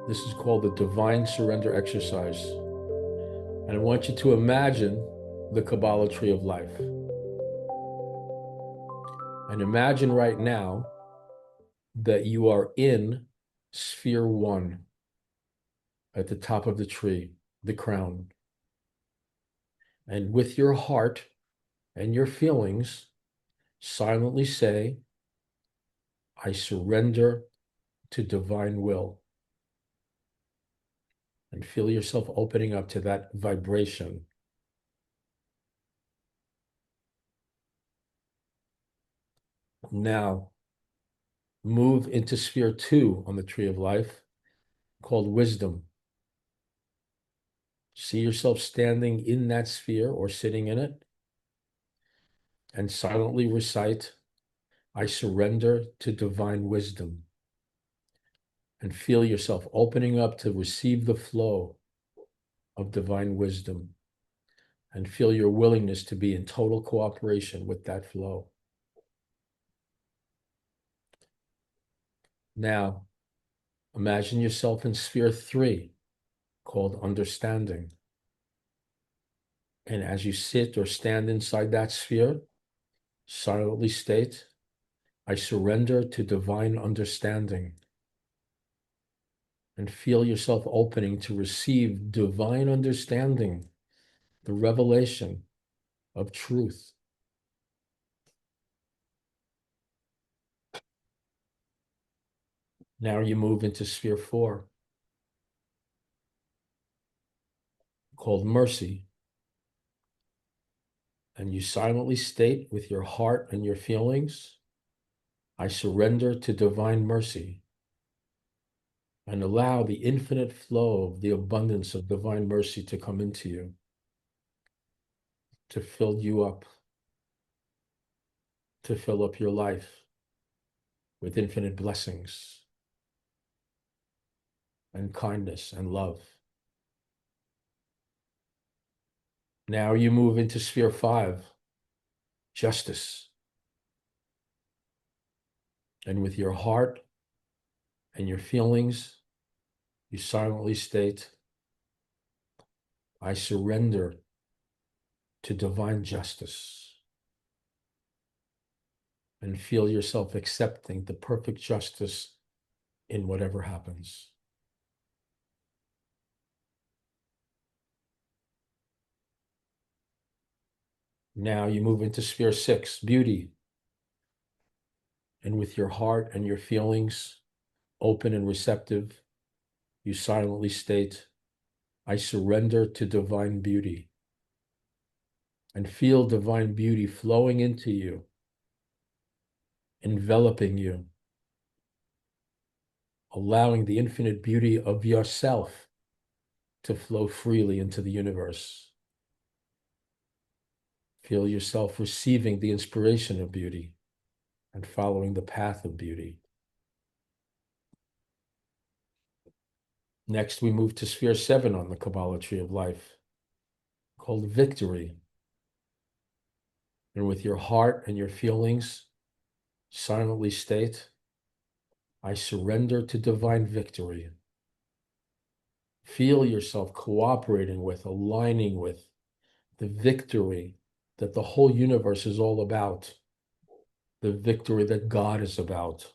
This is called the Divine Surrender Exercise. And I want you to imagine the Kabbalah Tree of Life. And imagine right now that you are in Sphere 1 at the top of the tree, the crown. And with your heart and your feelings, silently say, I surrender to divine will. And feel yourself opening up to that vibration. Now, move into Sphere 2 on the Tree of Life, called wisdom. See yourself standing in that sphere or sitting in it, and silently recite, I surrender to divine wisdom. And feel yourself opening up to receive the flow of divine wisdom. And feel your willingness to be in total cooperation with that flow. Now, imagine yourself in Sphere 3, called understanding. And as you sit or stand inside that sphere, silently state, I surrender to divine understanding. And feel yourself opening to receive divine understanding, the revelation of truth. Now you move into Sphere 4, called mercy. And you silently state with your heart and your feelings, I surrender to divine mercy. And allow the infinite flow of the abundance of divine mercy to come into you, to fill you up, to fill up your life with infinite blessings and kindness and love. Now you move into Sphere 5, justice. And with your heart and your feelings, you silently state, I surrender to divine justice. And feel yourself accepting the perfect justice in whatever happens. Now you move into Sphere 6, beauty. And with your heart and your feelings open and receptive, you silently state, I surrender to divine beauty. And feel divine beauty flowing into you, enveloping you, allowing the infinite beauty of yourself to flow freely into the universe. Feel yourself receiving the inspiration of beauty and following the path of beauty. Next, we move to Sphere 7 on the Kabbalah Tree of Life, called victory. And with your heart and your feelings, silently state, I surrender to divine victory. Feel yourself cooperating with, aligning with the victory that the whole universe is all about, the victory that God is about.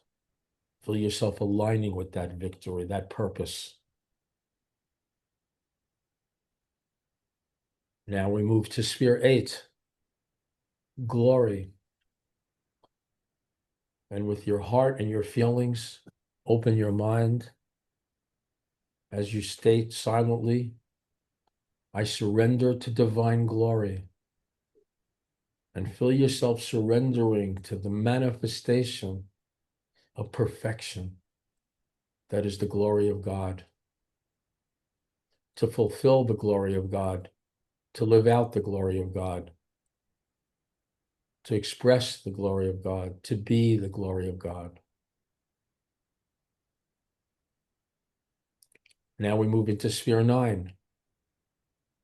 Feel yourself aligning with that victory, that purpose. Now we move to Sphere 8, glory. And with your heart and your feelings, open your mind as you state silently, I surrender to divine glory. And feel yourself surrendering to the manifestation of perfection that is the glory of God. To fulfill the glory of God, to live out the glory of God, to express the glory of God, to be the glory of God. Now we move into Sphere 9,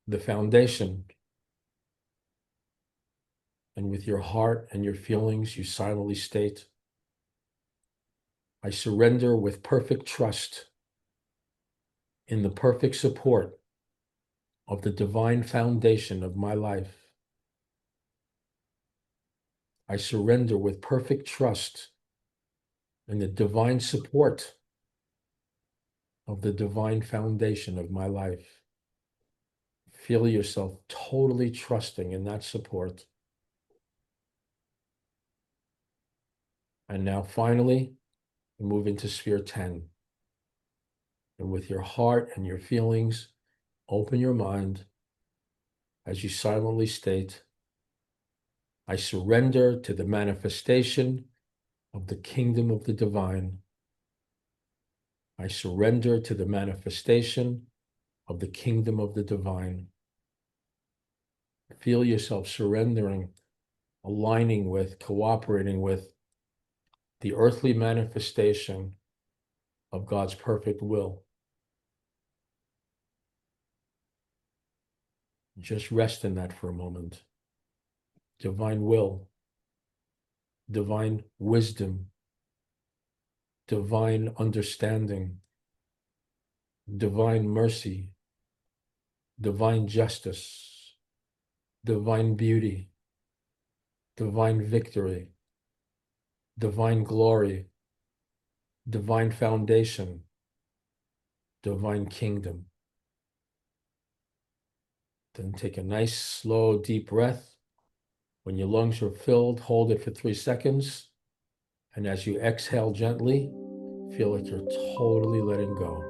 the foundation. And with your heart and your feelings, you silently state, I surrender with perfect trust in the perfect support of the divine foundation of my life. I surrender with perfect trust in the divine support of the divine foundation of my life. Feel yourself totally trusting in that support. And now finally, move into sphere 10. And with your heart and your feelings, open your mind as you silently state, I surrender to the manifestation of the kingdom of the divine. I surrender to the manifestation of the kingdom of the divine. Feel yourself surrendering, aligning with, cooperating with the earthly manifestation of God's perfect will. Just rest in that for a moment. Divine will, divine wisdom, divine understanding, divine mercy, divine justice, divine beauty, divine victory, divine glory, divine foundation, divine kingdom. Then take a nice, slow, deep breath. When your lungs are filled, hold it for 3 seconds. And as you exhale gently, feel like you're totally letting go.